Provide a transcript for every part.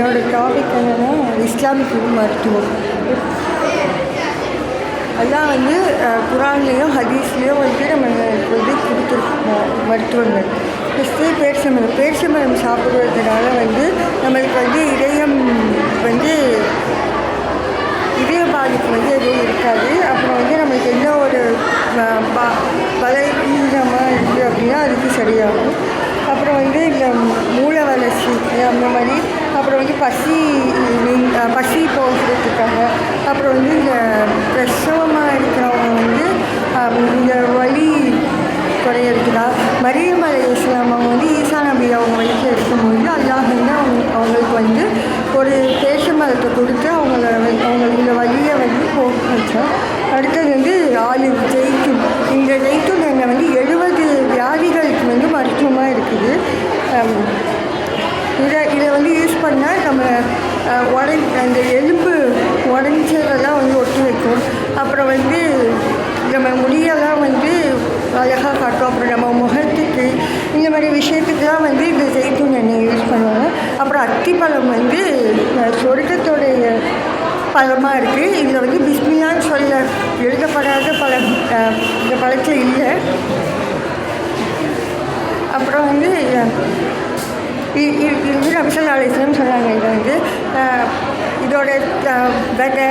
என்னோடய டாபிக் என்னென்னா இஸ்லாமிக் மருத்துவம். அதான் வந்து குரான்லேயும் ஹதீஸ்லேயும் வந்து நம்ம வந்து கொடுத்துருக்கோம் மருத்துவங்கள். ஃபஸ்ட்டு பேரிச்சம்பழம் சாப்பிடுவதனால வந்து நம்மளுக்கு வந்து இதய பாதிப்பு வந்து எதுவும் இருக்காது. அப்புறம் வந்து நம்மளுக்கு என்ன ஒரு பலவீனமாக இருக்குது அப்படின்னா அதுக்கு சரியாகும். அப்புறம் வந்து இந்த மூளை வளர்ச்சி அந்த மாதிரி, அப்புறம் வந்து பசி போகிறதுக்காக, அப்புறம் வந்து இந்த பிரசவமாக இருக்கிறவங்க வந்து இந்த வலி குறையிறதுக்கா மரியம் அலைஹிஸ்ஸலாம் அவங்க வந்து ஈசா நபி அவங்க வயிற்றில் இருக்கும்போது அல்லாஹ் வந்து அவங்களுக்கு வந்து ஒரு பேரிச்சம்பழத்தை கொடுத்து அவங்களோட வலியை வந்து போக்க வச்சோம். அடுத்தது வந்து ஜெய்த்துன். இந்த ஜெய்த்துன் எண்ணெய் வந்து 70 வியாதிகளுக்கு வந்து மருத்துவமாக இருக்குது. இதை வந்து யூஸ் பண்ணால் நம்ம அந்த எலும்பு உடஞ்சதெல்லாம் வந்து ஒட்டி வைக்கும். அப்புறம் வந்து நம்ம முடியெல்லாம் வந்து அழகாக காட்டும். அப்புறம் நம்ம முகத்துக்கு இந்த மாதிரி விஷயத்துக்குலாம் வந்து இந்த ஜெய்த்துன் எண்ணெய் யூஸ் பண்ணுவாங்க. அப்புறம் அத்திப்பழம் வந்து சொர்க்கத்தோடைய பழமாக இருக்குது. இதில் வந்து பிஸ்மில்லான்னு சொல்ல எழுதப்படாத பழம் இந்த பழத்தில் இல்லை. அப்புறம் வந்து இது வந்து நபி ஸல்லல்லாஹு அலைஹி வஸல்லம் சொன்னாங்க. இதை வந்து இதோட விதை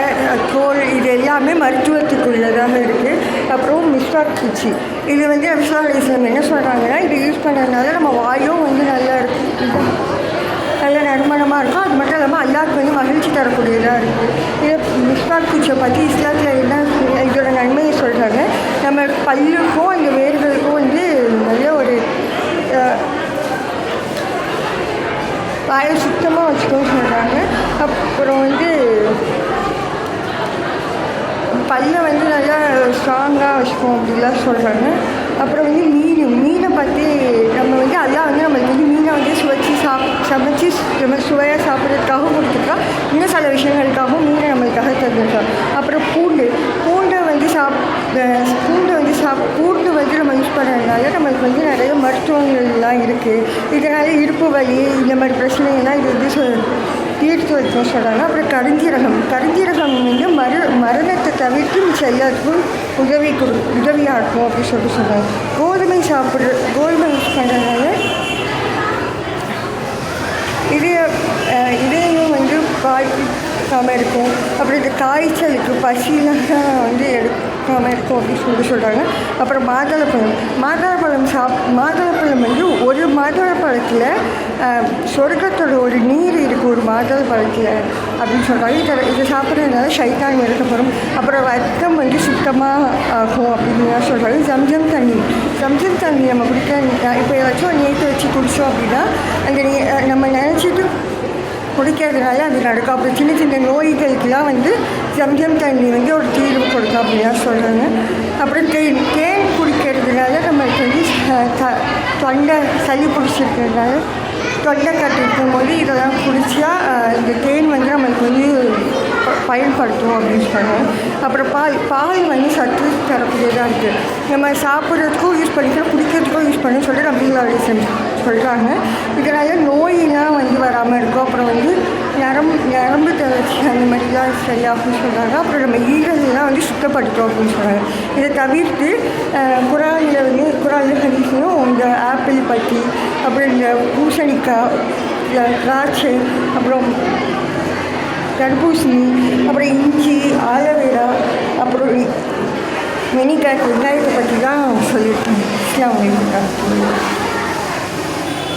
தோல் இது எல்லாமே மருத்துவத்துக்குள்ளதாக இருக்குது. அப்புறம் மிஸ்வாக் குச்சி இது வந்து நபி ஸல்லல்லாஹு அலைஹி வஸல்லம் என்ன சொல்கிறாங்கன்னா, இது யூஸ் பண்ணுறதுனால நம்ம வாயும் வந்து நல்ல நறுமணமாக இருக்கும். அது மட்டும் இல்லாமல் அல்லாஹ்வுக்கு வந்து மகிழ்ச்சி தரக்கூடியதாக இருக்குது. இது மிஸ்வாக் குச்சியை பற்றி இஸ்லாத்தில் என்ன இதோட நன்மையை சொல்கிறாங்க. நம்ம பல்லுக்கும் அந்த வேர்களுக்கும் வந்து நல்ல ஒரு வாயை சுத்தமாக வச்சுக்கோன்னு சொல்கிறாங்க. அப்புறம் வந்து பல்லை வந்து நல்லா ஸ்ட்ராங்காக வச்சுக்கோம் அப்படிலாம் சொல்கிறாங்க. அப்புறம் வந்து மீனை பற்றி நம்ம வந்து அல்லாஹ் வந்து நம்மளுக்கு வந்து மீனை வந்து சமைச்சு நம்ம சுவையாக சாப்பிட்றதுக்காகவும் கொடுத்துருக்கோம். இன்னும் சில விஷயங்களுக்காகவும் மீனை நம்மளுக்காக தந்துருக்கோம். அப்புறம் பூண்டு வந்து நம்ம யூஸ் பண்ணுறதுனால நம்மளுக்கு வந்து நிறைய மருத்துவங்கள்லாம் இருக்குது. இதனால் இடுப்பு வலி இந்த மாதிரி பிரச்சனைகள்லாம் இது வந்து தீர்த்து வைக்கணும்னு சொல்கிறாங்க. அப்புறம் கருஞ்சீரகம் வந்து மரணத்தை தவிர்த்து மிச்சம் எல்லாத்துக்கும் உதவியாக இருக்கும் அப்படின்னு சொல்கிறாங்க. கோதுமை யூஸ் பண்ணுறதுனால இதையும் வந்து பாதிக்காமல் இருக்கும். அப்புறம் இந்த காய்ச்சலுக்கு பசிலாம் வந்து எடுக்காமல் இருக்கும் அப்படின்னு சொல்கிறாங்க. அப்புறம் மாதுளப்பழம் வந்து ஒரு மாதுளப்பழத்தில் சொர்க்கத்தோட ஒரு நீர் இருக்குது ஒரு மாதுளப்பழத்தில் அப்படின்னு சொல்கிறாங்க. இதை சாப்பிட்றதுனால ஷைத்தான் விரட்டப்படும். அப்புறம் ரத்தம் வந்து சுத்தமாக ஆகும் அப்படின்னு சொல்கிறாங்க. ஜம்ஜம் தண்ணி நம்ம குடிக்க இப்போ ஏதாச்சும் நேற்று வச்சு குடித்தோம் அப்படின்னா அந்த நம்ம நினச்சிட்டு குடிக்கிறதுனால அது நடக்கும். அப்புறம் சின்ன நோய்களுக்கெல்லாம் வந்து ஜம்ஜம் தண்ணி வந்து ஒரு தீர்வு கொடுக்கும் அப்படின்லாம் சொல்கிறாங்க. அப்புறம் தேன் குடிக்கிறதுனால நம்மளுக்கு வந்து தொண்டை சளி பிடிச்சிருக்கிறதுனால தொண்டை கட்டிருக்கும் போது இதெல்லாம் குடித்தா இந்த தேன் வந்து நம்மளுக்கு வந்து பயன்படுத்தும் அப்படின்னு சொல்கிறாங்க. அப்புறம் பால் வந்து சத்து தரக்கூடியதாக இருக்குது. நம்ம சாப்பிட்றதுக்கும் யூஸ் பண்ணிக்கிறோம், குடிக்கிறதுக்கும் யூஸ் பண்ணணும்னு சொல்லிட்டு நபிகள் சொல்கிறாங்க. இதனால் நோயெல்லாம் வந்து வராமல் இருக்கும். அப்புறம் வந்து நரம்பு தளர்ச்சி அந்த மாதிரிலாம் சரியாகும்னு சொல்கிறாங்க. அப்புறம் நம்ம ஈரல்லாம் வந்து சுத்தப்படுத்தும் அப்படின்னு சொல்கிறாங்க. இதை தவிர்த்து குரானில் ஹதீஸ்லையும் இந்த ஆப்பிள் பற்றி, அப்புறம் இந்த பூசணிக்காய், திராட்சை, அப்புறம் தர்பூசணி, அப்புறம் இஞ்சி, ஆலோவேரா, அப்புறம் வெங்காயத்தை பற்றி தான் சொல்லியிருக்காங்க. இஸ்லாம்